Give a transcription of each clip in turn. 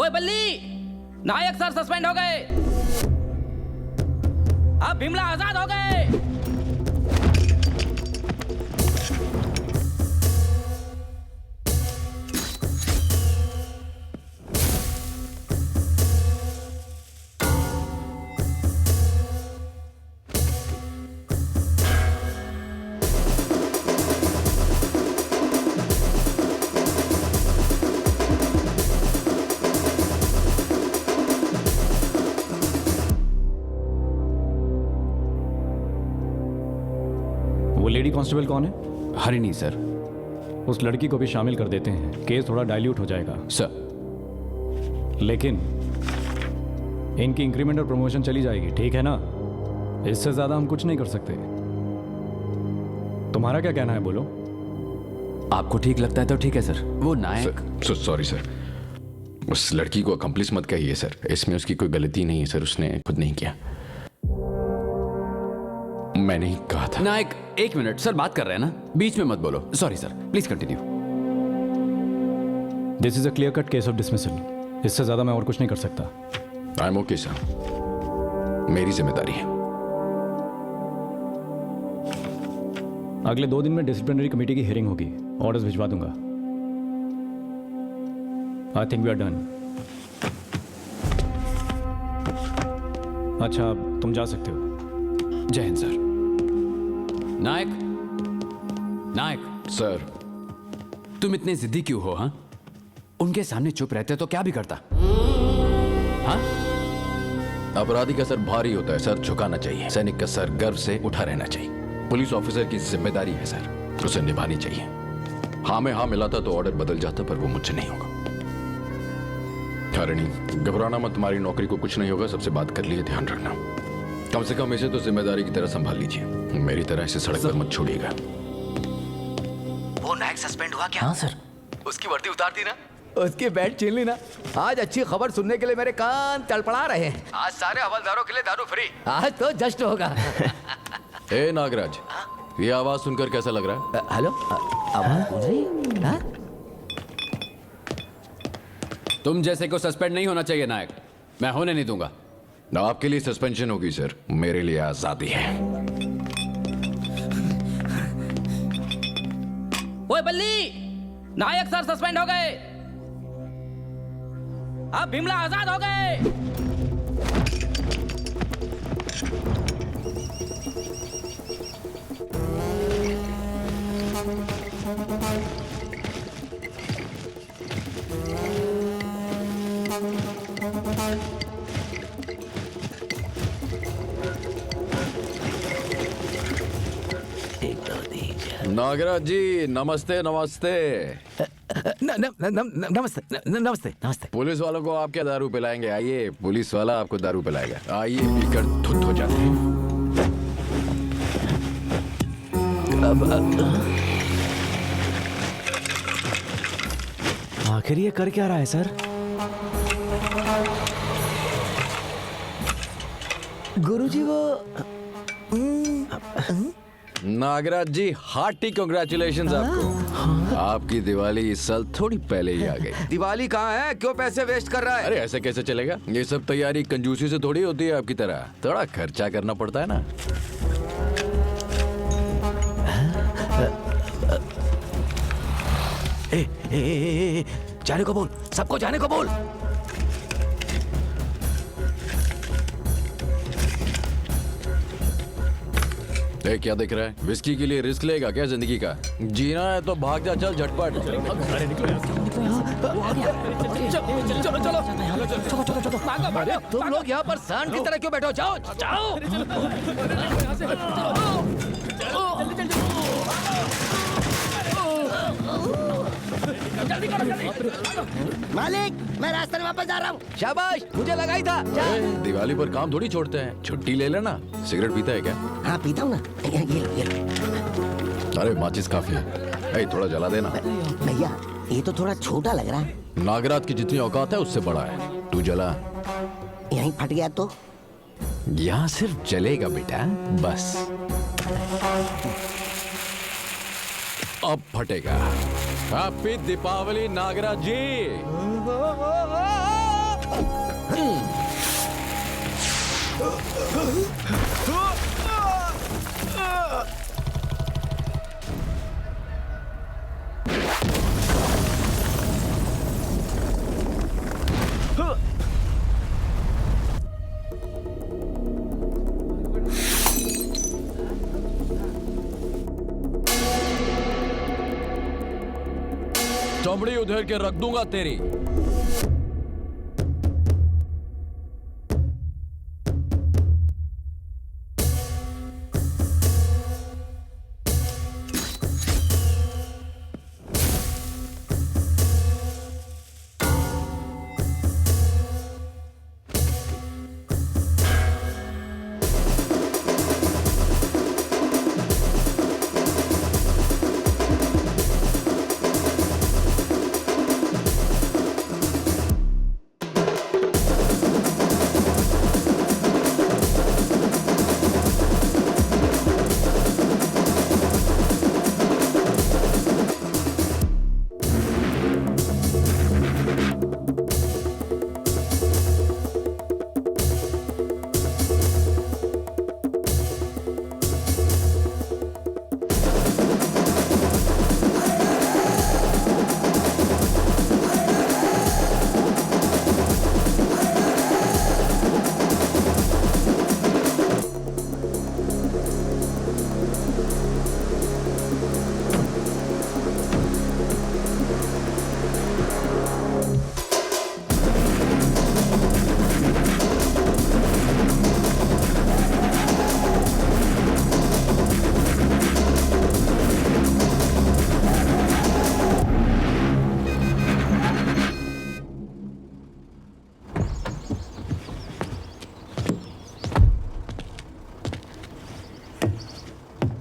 ओए बल्ली, नायक sir suspend हो गए। अब बिमला आजाद हो गए। लेडी कांस्टेबल कौन है? हरिणी सर। उस लड़की को भी शामिल कर देते हैं, केस थोड़ा डाइल्यूट हो जाएगा सर। लेकिन इनकी इंक्रीमेंट और प्रमोशन चली जाएगी, ठीक है ना? इससे ज्यादा हम कुछ नहीं कर सकते। तुम्हारा क्या कहना है, बोलो। आपको ठीक लगता है तो ठीक है सर। वो नायक सॉरी सर, उस लड़की को अकम्प्लिस मत कहिए सर, इसमें उसकी कोई गलती नहीं है सर, उसने खुद नहीं किया, मैंने ही कहा था। नायक एक मिनट सर, बात कर रहे हैं ना, बीच में मत बोलो। Sorry sir, please continue. This is a clear cut case of dismissal, इससे ज्यादा मैं और कुछ नहीं कर सकता। आई एम ओके सर, मेरी जिम्मेदारी है। अगले 2 दिन में डिसिप्लिनरी कमेटी की हियरिंग होगी, ऑर्डर्स भिजवा दूंगा। I think we are done. अच्छा, अब तुम जा सकते हो। जय हिंद सर। नायक, नायक सर, तुम इतने जिद्दी क्यों हो? हाँ, उनके सामने चुप रहते तो क्या भी करता। हाँ, अपराधी का सर भारी होता है सर, झुकाना चाहिए। सैनिक का सर गर्व से उठा रहना चाहिए। पुलिस ऑफिसर की जिम्मेदारी है सर, उसे निभानी चाहिए। हाँ में हाँ मिलाता तो ऑर्डर बदल जाता, पर वो मुझसे नहीं होगा। हरिणी, घबराना मत, तुम्हारी नौकरी को कुछ नहीं होगा। सबसे बात कर लिए, ध्यान रखना। कम से कम इसे तो जिम्मेदारी की तरह संभाल लीजिए, मेरी तरह इसे सड़क पर मत छोड़िएगा। वो नायक सस्पेंड हुआ क्या? हाँ सर। उसकी वर्दी उतार दी ना, उसकी बैट छीन ली ना। आज अच्छी खबर सुनने के लिए मेरे कान तड़पड़ा रहे हैं। आज सारे हवलदारों के लिए दारू फ्री। आज तो जश्न होगा। ए नागराज, ये आवाज सुनकर कैसा लग रहा है? हेलो, आवाज सुन रही? हाँ? तुम जैसे को सस्पेंड नहीं होना चाहिए नायक, मैं होने नहीं दूंगा। ना आपके लिए सस्पेंशन होगी सर, मेरे लिए आजादी है। ओए बल्ली, नायक सर सस्पेंड हो गए। अब बिमला आजाद हो गए। नागराज जी नमस्ते। नमस्ते नमस्ते नमस्ते नमस्ते। पुलिस वालों को आप क्या दारू पिलाएंगे? आइए, पुलिस वाला आपको दारू पिलाएगा। आइए, पीकर धुत हो जाते हैं। आखिर ये कर क्या रहा है सर? गुरुजी वो नागराज जी, हार्टी कांग्रेचुलेशंस आपको। आपकी दिवाली इस साल थोड़ी पहले ही आ गई। दिवाली कहाँ है? क्यों पैसे वेस्ट कर रहा है? अरे ऐसे कैसे चलेगा? ये सब तैयारी कंजूसी से थोड़ी होती है आपकी तरह, थोड़ा खर्चा करना पड़ता है ना। जाने को बोल, सबको जाने को बोल। क्या दिख रहा है? विस्की के लिए रिस्क लेगा क्या जिंदगी का? जीना है तो भाग जा, चल झटपट। अरे तुम लोग यहाँ पर सांड की तरह क्यों बैठो? जाओ जाओ। मालिक, मैं रास्ते में वापस जा रहा हूँ। शाबाश, मुझे लगा ही था। दिवाली पर काम थोड़ी छोड़ते हैं, छुट्टी ले लेना। सिगरेट पीता है क्या? हाँ पीता हूँ ना। ये लो। अरे माचिस काफी है, थोड़ा जला देना। भैया, ये तो थोड़ा छोटा लग रहा है। नागराज की जितनी औकात है उससे बड़ा है, तू जला। यहीं फट गया तो? यहाँ सिर्फ जलेगा बेटा, बस। अब फटेगा। हैप्पी दीपावली नागराज जी। चमड़ी उधेड़ के रख दूंगा तेरी।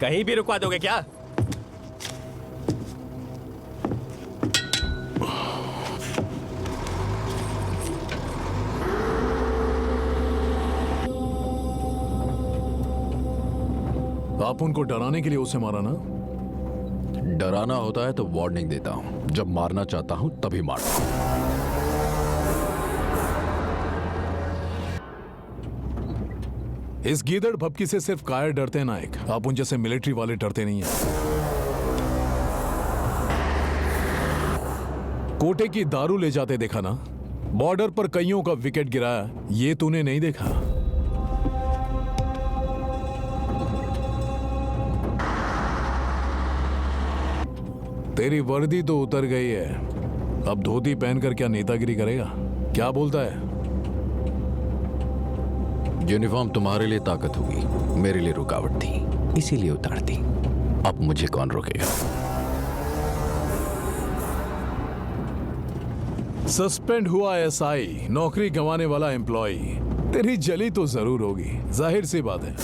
कहीं भी रुकवा दोगे क्या? आप उनको डराने के लिए उसे मारा ना? डराना होता है तो वार्निंग देता हूं, जब मारना चाहता हूं तभी मारता हूं। इस गीदड़ भपकी से सिर्फ कायर डरते हैं नायक, आप उन जैसे मिलिट्री वाले डरते नहीं हैं। कोटे की दारू ले जाते देखा ना? बॉर्डर पर कईयों का विकेट गिराया, ये तूने नहीं देखा? तेरी वर्दी तो उतर गई है, अब धोती पहनकर क्या नेतागिरी करेगा? क्या बोलता है? यूनिफॉर्म तुम्हारे लिए ताकत होगी, मेरे लिए रुकावट थी, इसीलिए उतार दी। अब मुझे कौन रोकेगा? सस्पेंड हुआ एसआई, नौकरी गंवाने वाला एम्प्लॉय, तेरी जली तो जरूर होगी, जाहिर सी बात है।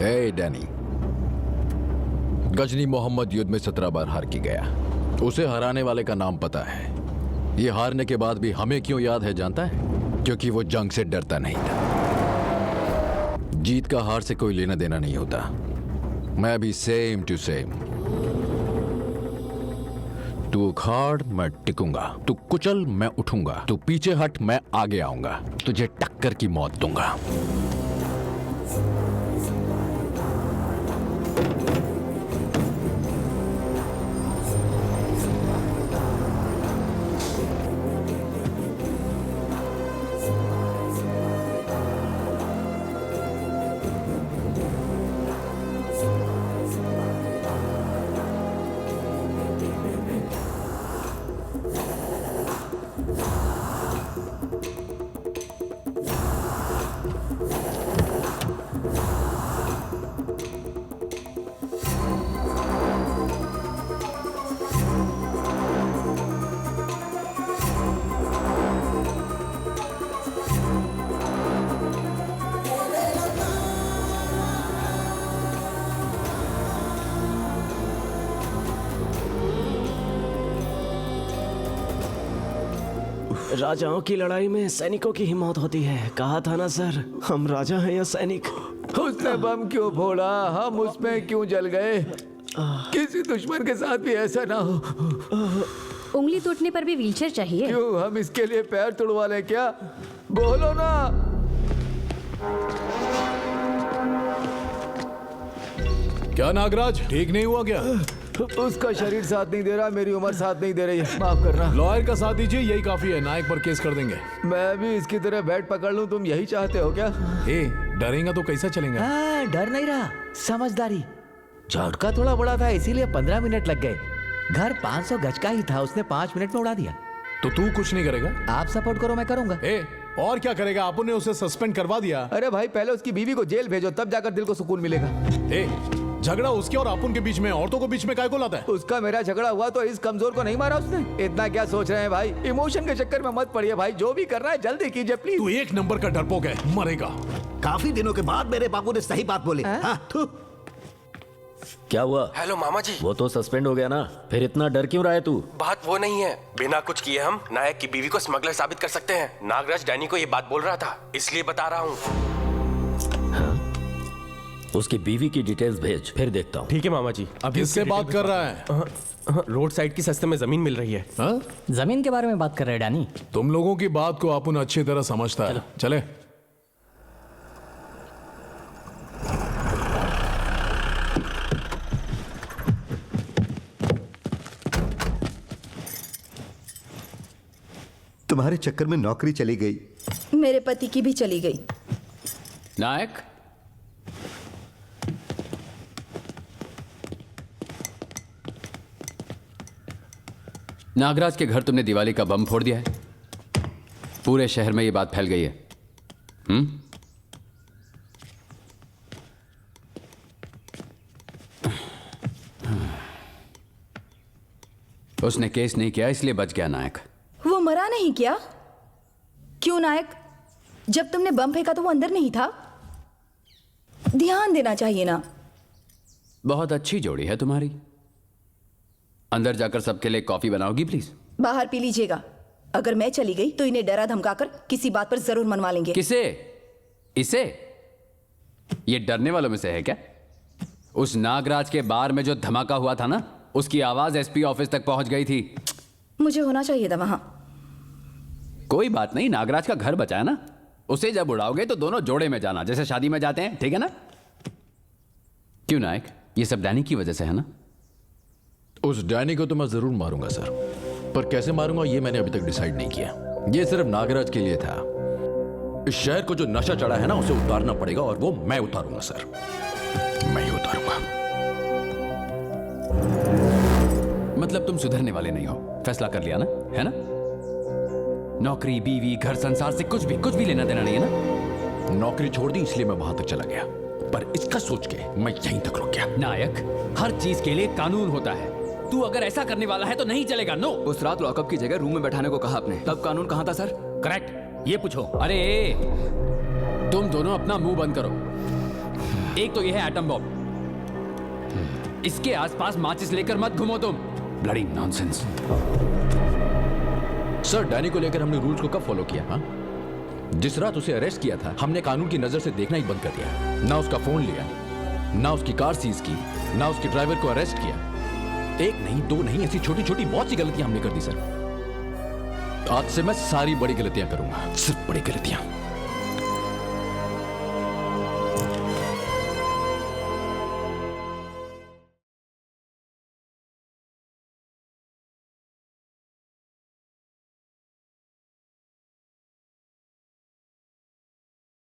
ए डैनी, गजनी मोहम्मद युद्ध में 17 बार हार के गया, उसे हराने वाले का नाम पता है। ये हारने के बाद भी हमें क्यों याद है जानता है? क्योंकि वो जंग से डरता नहीं था। जीत का हार से कोई लेना देना नहीं होता। मैं भी सेम टू सेम। तू उखाड़, मैं टिकूंगा। तू कुचल, मैं उठूंगा। तू पीछे हट, मैं आगे आऊंगा। तुझे टक्कर की मौत दूंगा। राजाओं की लड़ाई में सैनिकों की ही मौत होती है। कहा था ना सर, हम राजा हैं या सैनिक। उसने बम क्यों फोड़ा? हम उसमें क्यों जल गए? किसी दुश्मन के साथ भी ऐसा ना हो। उंगली टूटने पर भी व्हीलचेयर चाहिए? क्यों, हम इसके लिए पैर तुड़वा लें क्या? बोलो ना। क्या नागराज, ठीक नहीं हुआ क्या? उसका शरीर साथ नहीं दे रहा, मेरी उम्र साथ नहीं दे रही है, माफ करना। लॉयर का साथ दीजिए, यही काफी है। नायक पर केस कर देंगे। मैं भी इसकी तरह बैट पकड़ लूं, तुम यही चाहते हो क्या? ए, डरेगा तो कैसा चलेगा? हाँ, डर नहीं रहा, समझदारी। झटका थोड़ा बड़ा था, इसीलिए 15 मिनट लग गए। घर 500 गज का ही था, उसने 5 मिनट में उड़ा दिया। तो तू कुछ नहीं करेगा? आप सपोर्ट करो, मैं करूंगा। ए, और क्या करेगा? आपने ने उसे सस्पेंड करवा दिया। अरे भाई, पहले उसकी बीवी को जेल भेजो, तब जाकर दिल को सुकून मिलेगा। ए, झगड़ा उसके और अपुन के बीच में औरतों को बीच में काय को लाता है? उसका मेरा झगड़ा हुआ तो इस कमजोर को नहीं मारा उसने। इतना क्या सोच रहे हैं भाई? इमोशन के चक्कर में मत पड़िए भाई, जो भी कर रहा है जल्दी कीजिए प्लीज। तू एक नंबर का डरपोक है, मरेगा। काफी दिनों के बाद मेरे बाबू ने सही बात बोली। हाँ, थू। क्या हुआ? हेलो मामा जी। वो तो सस्पेंड हो गया ना, फिर इतना डर क्यों रहा है तू? बात वो नहीं है, बिना कुछ किए हम नायक की बीवी को स्मगलर साबित कर सकते हैं। नागराज डैनी को ये बात बोल रहा था, इसलिए बता रहा हूँ। उसकी बीवी की डिटेल्स भेज, फिर देखता हूँ। ठीक है मामा जी। अब किससे बात कर रहा है? रोड साइड की सस्ते में जमीन मिल रही है। हाँ? जमीन के बारे में बात कर रहे हैं डैनी। तुम लोगों की बात को अपुन अच्छी तरह समझता है। चले। तुम्हारे चक्कर में नौकरी चली गई, मेरे पति की भी चली गई। नायक, नागराज के घर तुमने दिवाली का बम फोड़ दिया है। पूरे शहर में ये बात फैल गई है। उसने केस नहीं किया इसलिए बच गया नायक। वो मरा नहीं क्या? क्यों नायक? जब तुमने बम फेंका तो वो अंदर नहीं था? ध्यान देना चाहिए ना। बहुत अच्छी जोड़ी है तुम्हारी। अंदर जाकर सबके लिए कॉफी बनाओगी प्लीज? बाहर पी लीजिएगा। अगर मैं चली गई तो इन्हें डरा धमकाकर किसी बात पर जरूर मनवा लेंगे। किसे? इसे? ये डरने वालों में से है क्या? उस नागराज के बार में जो धमाका हुआ था ना, उसकी आवाज एसपी ऑफिस तक पहुंच गई थी। मुझे होना चाहिए था वहां। कोई बात नहीं, नागराज का घर बचाया ना। उसे जब उड़ाओगे तो दोनों जोड़े में जाना, जैसे शादी में जाते हैं, ठीक है ना? क्यों नायक, ये सब डैनी की वजह से है ना? उस डैनी को तो मैं जरूर मारूंगा सर, पर कैसे मारूंगा ये मैंने अभी तक डिसाइड नहीं किया। ये सिर्फ नागराज के लिए था। इस शहर को जो नशा चढ़ा है ना, उसे उतारना पड़ेगा, और वो मैं उतारूंगा सर, मैं ही उतारूंगा। मतलब तुम सुधरने वाले नहीं हो, फैसला कर लिया ना, है ना? नौकरी, बीवी, घर, संसार से कुछ भी लेना देना नहीं है ना? नौकरी छोड़ दी इसलिए मैं वहां तक चला गया, पर इसका सोच के मैं यहीं तक रुक गया। नायक, हर चीज के लिए कानून होता है। तू अगर ऐसा करने वाला है तो नहीं चलेगा। नो। उस रात लॉकअप की जगह रूम में बैठाने को कहा आपने, तब कानून कहाँ था सर? करेक्ट, ये पूछो। अरे तुम दोनों अपना मुंह बंद करो। एक तो ये है एटम बॉम्ब, इसके आसपास माचिस लेकर मत घूमो तुम। Bloody nonsense. सर, डैनी को लेकर हमने रूल्स को कब फॉलो किया? हाँ, जिस रात उसे अरेस्ट किया था, हमने कानून की नजर से देखना ही बंद कर दिया। ना उसका फोन लिया, ना उसकी कार सीज की, ना उसके ड्राइवर को अरेस्ट किया। एक नहीं, दो नहीं, ऐसी छोटी छोटी बहुत सी गलतियां हमने कर दी सर। आज से मैं सारी बड़ी गलतियां करूंगा, सिर्फ बड़ी गलतियां।